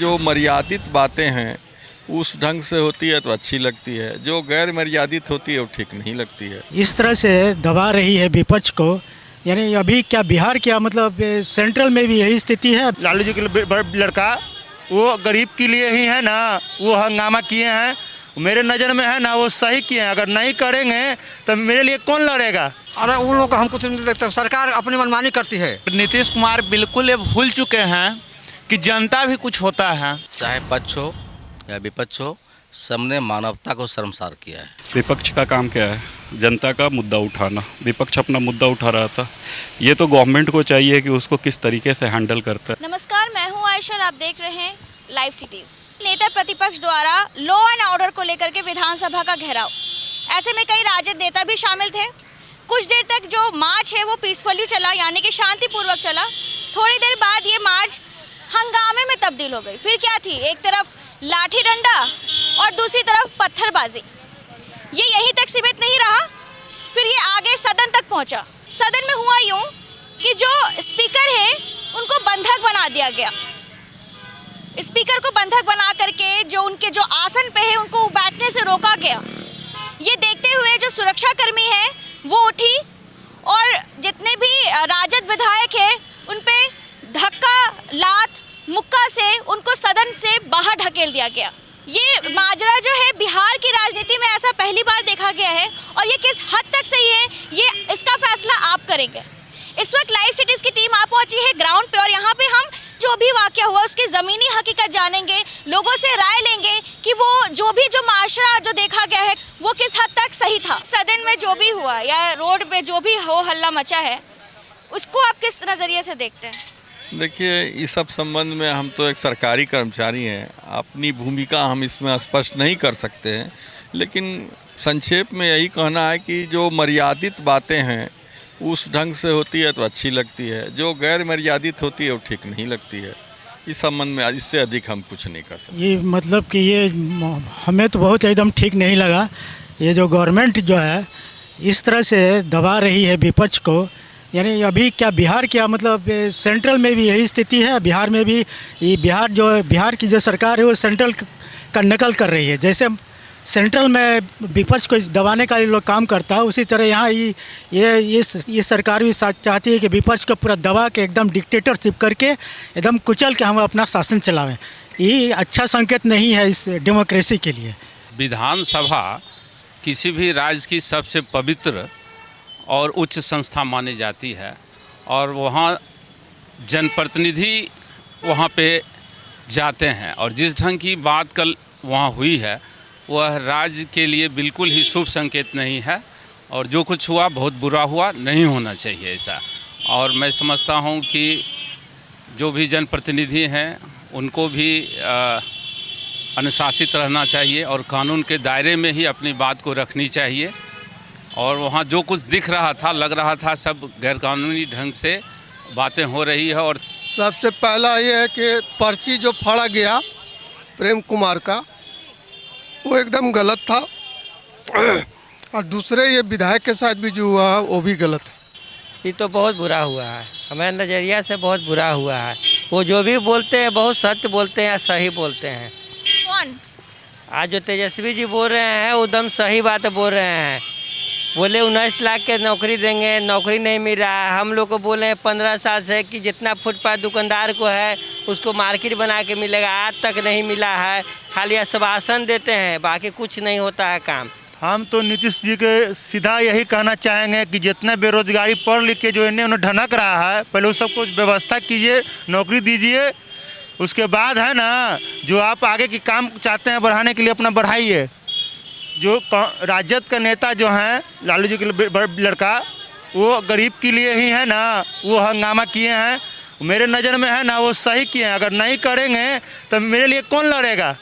जो मर्यादित बातें हैं उस ढंग से होती है तो अच्छी लगती है, जो गैर मर्यादित होती है वो ठीक नहीं लगती है। इस तरह से दबा रही है विपक्ष को, यानी अभी क्या बिहार क्या मतलब सेंट्रल में भी यही स्थिति है। लालू जी के लड़का वो गरीब के लिए ही है ना, वो हंगामा किए हैं, मेरे नज़र में है ना वो सही किए हैं। अगर नहीं करेंगे तो मेरे लिए कौन लड़ेगा? अरे उन लोग को हम कुछ नहीं देखते, सरकार अपनी मनमानी करती है। नीतीश कुमार बिल्कुल ये भूल चुके हैं कि जनता भी कुछ होता है। चाहे पक्ष हो या विपक्ष हो, सबने मानवता को शर्मसार किया है। विपक्ष का काम क्या है? जनता का मुद्दा उठाना। विपक्ष अपना मुद्दा उठा रहा था, ये तो गवर्नमेंट को चाहिए कि उसको किस तरीके से हैंडल करता है। नमस्कार, मैं हूं आयशा और आप देख रहे हैं लाइव सिटीज। नेता प्रतिपक्ष द्वारा लॉ एंड ऑर्डर को लेकर के विधानसभा का घेराव, ऐसे में कई राजद नेता भी शामिल थे। कुछ देर तक जो मार्च है वो पीसफुली चला, यानी कि शांतिपूर्वक चला। थोड़ी देर बाद ये मार्च हंगामे में तब्दील हो गई। फिर क्या थी, एक तरफ लाठी डंडा और दूसरी तरफ पत्थरबाजी। ये यहीं तक सीमित नहीं रहा, फिर ये आगे सदन तक पहुंचा। सदन में हुआ यूं कि जो स्पीकर है उनको बंधक बना दिया गया। स्पीकर को बंधक बना करके जो उनके जो आसन पे है उनको बैठने से रोका गया। ये देखते हुए जो सुरक्षाकर्मी है वो उठी और जितने भी राजद विधायक हैं उन पे धक्का, लात, मुक्का से उनको सदन से बाहर ढकेल दिया गया। ये माजरा जो है बिहार की राजनीति में ऐसा पहली बार देखा गया है और ये किस हद तक सही है ये इसका फैसला आप करेंगे। इस वक्त लाइव सिटीज़ की टीम आ पहुंची है ग्राउंड पे और यहाँ पे हम जो भी वाकया हुआ उसकी ज़मीनी हकीकत जानेंगे, लोगों से राय लेंगे कि वो जो माशरा जो देखा गया है वो किस हद तक सही था। सदन में जो भी हुआ या रोड पे जो भी हो हल्ला मचा है उसको आप किस नज़रिए से देखते हैं? देखिए, इस सब संबंध में हम तो एक सरकारी कर्मचारी हैं, अपनी भूमिका हम इसमें स्पष्ट नहीं कर सकते हैं, लेकिन संक्षेप में यही कहना है कि जो मर्यादित बातें हैं उस ढंग से होती है तो अच्छी लगती है, जो गैर मर्यादित होती है वो ठीक नहीं लगती है। इस संबंध में इससे अधिक हम कुछ नहीं कर सकते। ये मतलब कि ये हमें तो बहुत एकदम ठीक नहीं लगा। ये जो गवर्नमेंट जो है इस तरह से दबा रही है विपक्ष को, यानी अभी क्या बिहार क्या मतलब सेंट्रल में भी यही स्थिति है। बिहार में भी ये बिहार की जो सरकार है वो सेंट्रल का नकल कर रही है। जैसे सेंट्रल में विपक्ष को दबाने का लोग काम करता है, उसी तरह यहाँ ये सरकार भी चाहती है कि विपक्ष को पूरा दबा के एकदम डिक्टेटरशिप करके एकदम कुचल के हम अपना शासन चलावें। ये अच्छा संकेत नहीं है इस डेमोक्रेसी के लिए। विधानसभा किसी भी राज्य की सबसे पवित्र और उच्च संस्था मानी जाती है और वहाँ जनप्रतिनिधि वहाँ पे जाते हैं और जिस ढंग की बात कल वहाँ हुई है वह राज्य के लिए बिल्कुल ही शुभ संकेत नहीं है और जो कुछ हुआ बहुत बुरा हुआ, नहीं होना चाहिए ऐसा। और मैं समझता हूँ कि जो भी जनप्रतिनिधि हैं उनको भी अनुशासित रहना चाहिए और कानून के दायरे में ही अपनी बात को रखनी चाहिए। और वहाँ जो कुछ दिख रहा था, लग रहा था सब गैरकानूनी ढंग से बातें हो रही है। और सबसे पहला ये है कि पर्ची जो फाड़ा गया प्रेम कुमार का वो एकदम गलत था और दूसरे ये विधायक के साथ भी जो हुआ है वो भी गलत है। ये तो बहुत बुरा हुआ है, हमारे नज़रिया से बहुत बुरा हुआ है। वो जो भी बोलते हैं बहुत सत्य बोलते हैं या सही बोलते हैं। कौन? आज जो तेजस्वी जी बोल रहे हैं वो एकदम सही बात बोल रहे हैं। बोले 19 लाख के नौकरी देंगे, नौकरी नहीं मिल रहा है। हम लोग को बोले 15 साल से कि जितना फुटपाथ दुकानदार को है उसको मार्केट बना के मिलेगा, आज तक नहीं मिला है। खाली आश्वासन देते हैं, बाकी कुछ नहीं होता है काम। हम तो नीतीश जी के सीधा यही कहना चाहेंगे कि जितना बेरोजगारी पढ़ लिख के जो इन्हें उन्हें ढनक रहा है, पहले उस सबको व्यवस्था कीजिए, नौकरी दीजिए। उसके बाद है ना जो आप आगे की काम चाहते हैं बढ़ाने के लिए अपना बढ़ाइए। जो राजद का नेता जो हैं लालू जी के लड़का वो गरीब के लिए ही है ना, वो हंगामा किए हैं, मेरे नज़र में है ना वो सही किए हैं। अगर नहीं करेंगे तो मेरे लिए कौन लड़ेगा?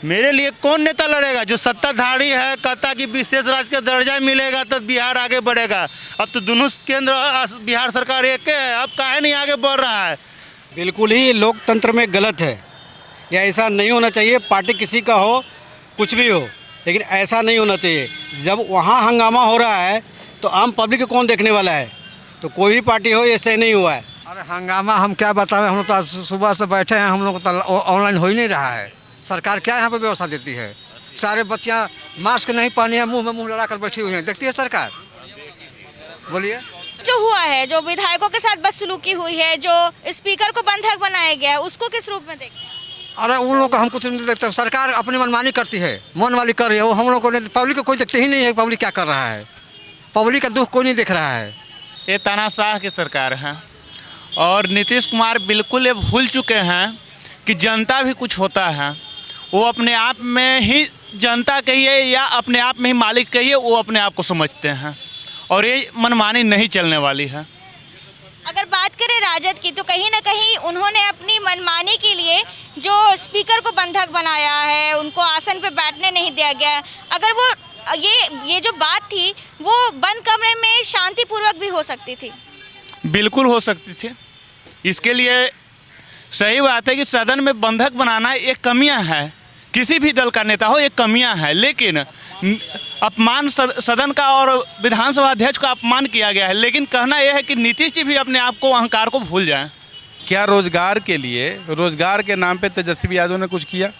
मेरे लिए कौन नेता लड़ेगा? जो सत्ताधारी है कहता कि विशेष राज्य का दर्जा मिलेगा तो बिहार आगे बढ़ेगा। अब तो दोनों केंद्र बिहार सरकार एक है, अब काहे नहीं आगे बढ़ रहा है? बिल्कुल ही लोकतंत्र में गलत है, या ऐसा नहीं होना चाहिए। पार्टी किसी का हो, कुछ भी हो, लेकिन ऐसा नहीं होना चाहिए। जब वहाँ हंगामा हो रहा है तो आम पब्लिक को कौन देखने वाला है? तो कोई भी पार्टी हो, ऐसे नहीं हुआ है। अरे हंगामा हम क्या बताएं, हम लोग तो आज सुबह से बैठे हैं, हम लोग तो ऑनलाइन हो ही नहीं रहा है। सरकार क्या यहाँ पे व्यवस्था देती है? सारे बच्चियाँ मास्क नहीं पहनी है, मुंह में मुंह लड़ा कर बैठी हुई हैं, देखती है सरकार? बोलिए। जो हुआ है, जो विधायकों के साथ बदसलूकी हुई है, जो स्पीकर को बंधक बनाया गया है, उसको किस रूप में देखते हैं? अरे उन लोग को हम कुछ नहीं देखते, सरकार अपनी मनमानी करती है, मन वाली कर रही है, वो हम लोग को पब्लिक को कोई देखते ही नहीं है। पब्लिक क्या कर रहा है, पब्लिक का दुख कोई नहीं देख रहा है। ये तानाशाह की सरकार है और नीतीश कुमार बिल्कुल ये भूल चुके हैं कि जनता भी कुछ होता है। वो अपने आप में ही जनता कहिए या अपने आप में ही मालिक कहिए, वो अपने आप को समझते हैं और ये मनमानी नहीं चलने वाली है। अगर बात करें राजद की, तो कहीं ना कहीं उन्होंने अपनी मनमानी के लिए जो स्पीकर को बंधक बनाया है, उनको आसन पे बैठने नहीं दिया गया। अगर वो ये जो बात थी वो बंद कमरे में शांतिपूर्वक भी हो सकती थी। बिल्कुल हो सकती थी। इसके लिए सही बात है कि सदन में बंधक बनाना एक कमियां है, किसी भी दल का नेता हो, एक कमियां है। लेकिन अपमान सदन का और विधानसभा अध्यक्ष का अपमान किया गया है। लेकिन कहना यह है कि नीतीश जी भी अपने आप को, अहंकार को भूल जाएं। क्या रोजगार के लिए, रोजगार के नाम पे तेजस्वी यादव ने कुछ किया?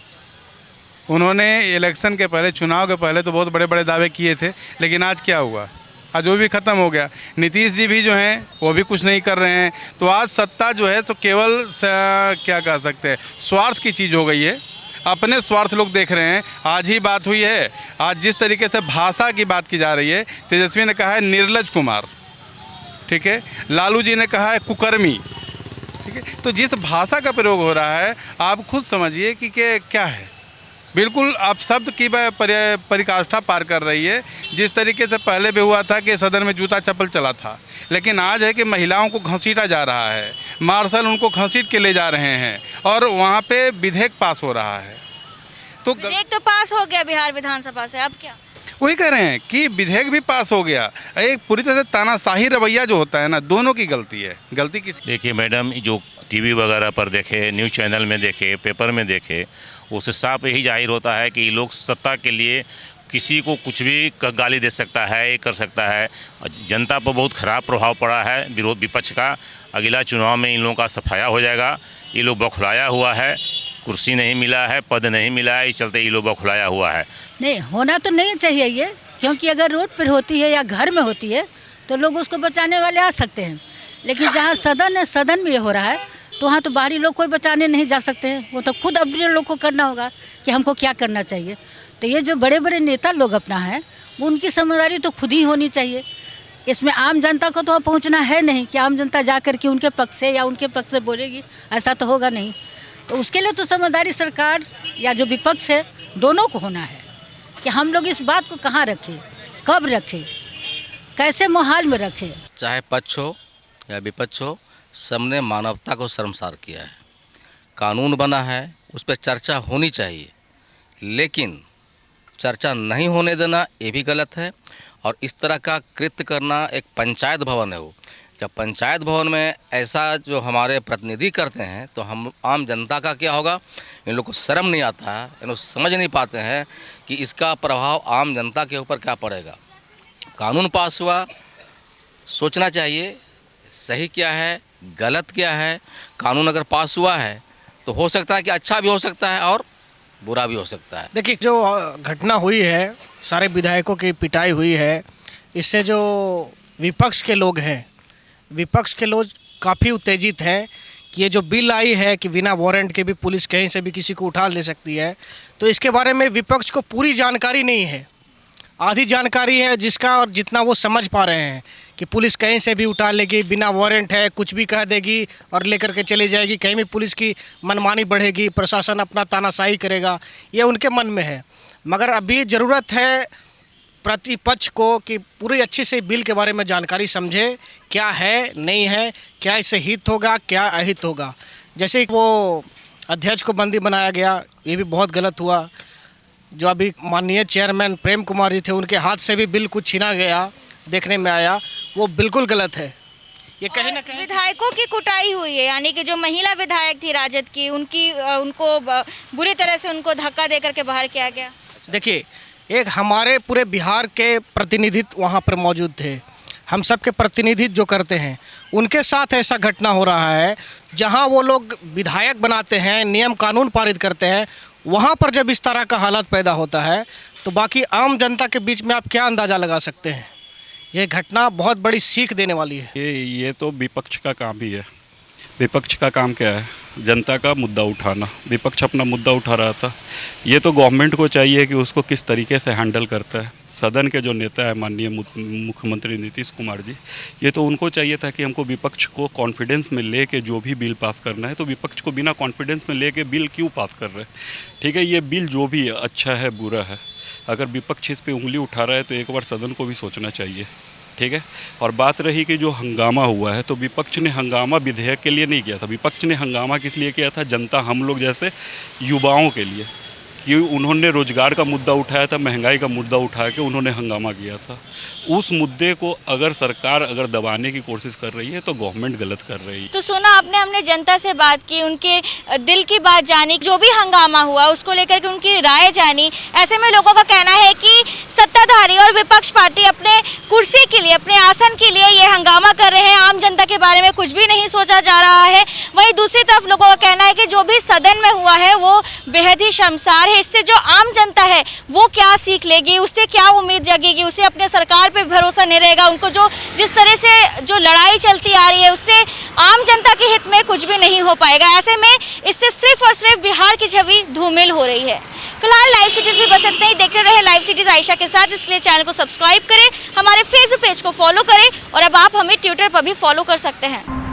उन्होंने इलेक्शन के पहले, चुनाव के पहले तो बहुत बड़े बड़े दावे किए थे, लेकिन आज क्या हुआ? आज वो भी ख़त्म हो गया। नीतीश जी भी जो हैं वो भी कुछ नहीं कर रहे हैं। तो आज सत्ता जो है तो केवल क्या कह सकते हैं, स्वार्थ की चीज़ हो गई है। अपने स्वार्थ लोग देख रहे हैं। आज ही बात हुई है, आज जिस तरीके से भाषा की बात की जा रही है, तेजस्वी ने कहा है निर्लज कुमार, ठीक है, लालू जी ने कहा है कुकर्मी, ठीक है। तो जिस भाषा का प्रयोग हो रहा है आप खुद समझिए कि क्या है। बिल्कुल आप शब्द की परिकाष्ठा पार कर रही है। जिस तरीके से पहले भी हुआ था कि सदन में जूता चप्पल चला था, लेकिन आज है कि महिलाओं को घसीटा जा रहा है, मार्शल उनको घसीट के ले जा रहे हैं और वहाँ पे विधेयक पास हो रहा है। तो विधेयक तो पास हो गया बिहार विधानसभा से, अब क्या? वही कह रहे हैं कि विधेयक भी पास हो गया। एक पूरी तरह से तानाशाही रवैया जो होता है ना, दोनों की गलती है। गलती किस? देखिए मैडम, जो टीवी वगैरह पर देखे, न्यूज़ चैनल में देखे, पेपर में देखे, उससे साफ यही जाहिर होता है कि लोग सत्ता के लिए किसी को कुछ भी गाली दे सकता है, ये कर सकता है। जनता पर बहुत ख़राब प्रभाव पड़ा है विरोध विपक्ष का। अगला चुनाव में इन लोगों का सफाया हो जाएगा। ये लोग बौखलाया हुआ है, कुर्सी नहीं मिला है, पद नहीं मिला है, इस चलते ये लोग बौखलाया हुआ है। नहीं होना तो नहीं चाहिए ये, क्योंकि अगर रोड पर होती है या घर में होती है तो लोग उसको बचाने वाले आ सकते हैं। लेकिन जहाँ सदन है, सदन में ये हो रहा है, तो वहाँ तो बाहरी लोग कोई बचाने नहीं जा सकते हैं। वो तो खुद अपने लोग को करना होगा कि हमको क्या करना चाहिए। तो ये जो बड़े बड़े नेता लोग अपना है, उनकी समझदारी तो खुद ही होनी चाहिए। इसमें आम जनता को तो वहाँ पहुँचना है नहीं कि आम जनता जा कर के उनके पक्ष से या उनके पक्ष से बोलेगी, ऐसा तो होगा नहीं। तो उसके लिए तो समझदारी सरकार या जो विपक्ष है, दोनों को होना है कि हम लोग इस बात को कहाँ रखें, कब रखें, कैसे माहौल में रखें। चाहे पक्ष हो या विपक्ष हो, सबने मानवता को शर्मसार किया है। कानून बना है, उस पर चर्चा होनी चाहिए, लेकिन चर्चा नहीं होने देना ये भी गलत है। और इस तरह का कृत्य करना, एक पंचायत भवन है वो, जब पंचायत भवन में ऐसा जो हमारे प्रतिनिधि करते हैं तो हम आम जनता का क्या होगा? इन लोग को शर्म नहीं आता है, इन लोग समझ नहीं पाते हैं कि इसका प्रभाव आम जनता के ऊपर क्या पड़ेगा। कानून पास हुआ, सोचना चाहिए सही क्या है, गलत क्या है। कानून अगर पास हुआ है तो हो सकता है कि अच्छा भी हो सकता है और बुरा भी हो सकता है। देखिए, जो घटना हुई है, सारे विधायकों की पिटाई हुई है, इससे जो विपक्ष के लोग हैं, विपक्ष के लोग काफ़ी उत्तेजित हैं कि ये जो बिल आई है कि बिना वारंट के भी पुलिस कहीं से भी किसी को उठा ले सकती है, तो इसके बारे में विपक्ष को पूरी जानकारी नहीं है। आधी जानकारी है जिसका, और जितना वो समझ पा रहे हैं कि पुलिस कहीं से भी उठा लेगी, बिना वारंट है कुछ भी कह देगी और लेकर के चली जाएगी, कहीं भी पुलिस की मनमानी बढ़ेगी, प्रशासन अपना तानाशाही करेगा, ये उनके मन में है। मगर अभी ज़रूरत है प्रतिपक्ष को कि पूरी अच्छी से बिल के बारे में जानकारी समझे, क्या है नहीं है, क्या इससे हित होगा, क्या अहित होगा। जैसे वो अध्यक्ष को बंदी बनाया गया, ये भी बहुत गलत हुआ। जो अभी माननीय चेयरमैन प्रेम कुमार जी थे, उनके हाथ से भी बिल कुछ छीना गया, देखने में आया, वो बिल्कुल गलत है। ये कहीं ना कहीं विधायकों की कुटाई हुई है, यानी कि जो महिला विधायक थी राजद की, उनको बुरी तरह से उनको धक्का दे करके बाहर किया गया। देखिए, एक हमारे पूरे बिहार के प्रतिनिधित्व वहाँ पर मौजूद थे, हम सब के प्रतिनिधित्व जो करते हैं, उनके साथ ऐसा घटना हो रहा है जहां वो लोग विधायक बनाते हैं, नियम कानून पारित करते हैं, वहां पर जब इस तरह का हालत पैदा होता है तो बाकी आम जनता के बीच में आप क्या अंदाज़ा लगा सकते हैं। ये घटना बहुत बड़ी सीख देने वाली है। ये तो विपक्ष का काम ही है। विपक्ष का काम क्या है? जनता का मुद्दा उठाना। विपक्ष अपना मुद्दा उठा रहा था। ये तो गवर्नमेंट को चाहिए कि उसको किस तरीके से हैंडल करता है। सदन के जो नेता है माननीय मुख्यमंत्री नीतीश कुमार जी, ये तो उनको चाहिए था कि हमको विपक्ष को कॉन्फिडेंस में ले के जो भी बिल पास करना है, तो विपक्ष को बिना कॉन्फिडेंस में ले के बिल क्यों पास कर रहे हैं? ठीक है, ये बिल जो भी है, अच्छा है बुरा है, अगर विपक्ष इस पर उंगली उठा रहा है तो एक बार सदन को भी सोचना चाहिए। ठीक है, और बात रही कि जो हंगामा हुआ है, तो विपक्ष ने हंगामा विधेयक के लिए नहीं किया था। विपक्ष ने हंगामा किस लिए किया था? जनता, हम लोग जैसे युवाओं के लिए, कि उन्होंने रोजगार का मुद्दा उठाया था, महंगाई का मुद्दा उठा के उन्होंने हंगामा किया था। उस मुद्दे को अगर सरकार दबाने की कोशिश कर रही है तो गवर्नमेंट गलत कर रही है। तो सुना आपने, हमने जनता से बात की, उनके दिल की बात जानी, जो भी हंगामा हुआ उसको लेकर के उनकी राय जानी। ऐसे में लोगों का कहना है कि सत्ताधारी और विपक्ष पार्टी अपने कुर्सी के लिए, अपने आसन के लिए ये हंगामा कर रहे हैं, आम जनता के बारे में कुछ भी नहीं सोचा जा रहा है। वहीं दूसरी तरफ लोगों का कहना है कि जो भी सदन में हुआ है वो बेहद ही शर्मसार है। इससे जो आम जनता है वो क्या सीख लेगी, उससे क्या उम्मीद जगेगी, उसे अपने सरकार पे भरोसा नहीं रहेगा। उनको जो जिस तरह से जो लड़ाई चलती आ रही है उससे आम जनता के हित में कुछ भी नहीं हो पाएगा। ऐसे में इससे सिर्फ और सिर्फ बिहार की छवि धूमिल हो रही है। फिलहाल लाइव सिटीज में बस इतना ही। देखते रहे लाइव सिटीज आयशा के साथ। इसके लिए चैनल को सब्सक्राइब करें, हमारे फेसबुक पेज को फॉलो करें और अब आप हमें ट्विटर पर भी फॉलो कर सकते हैं।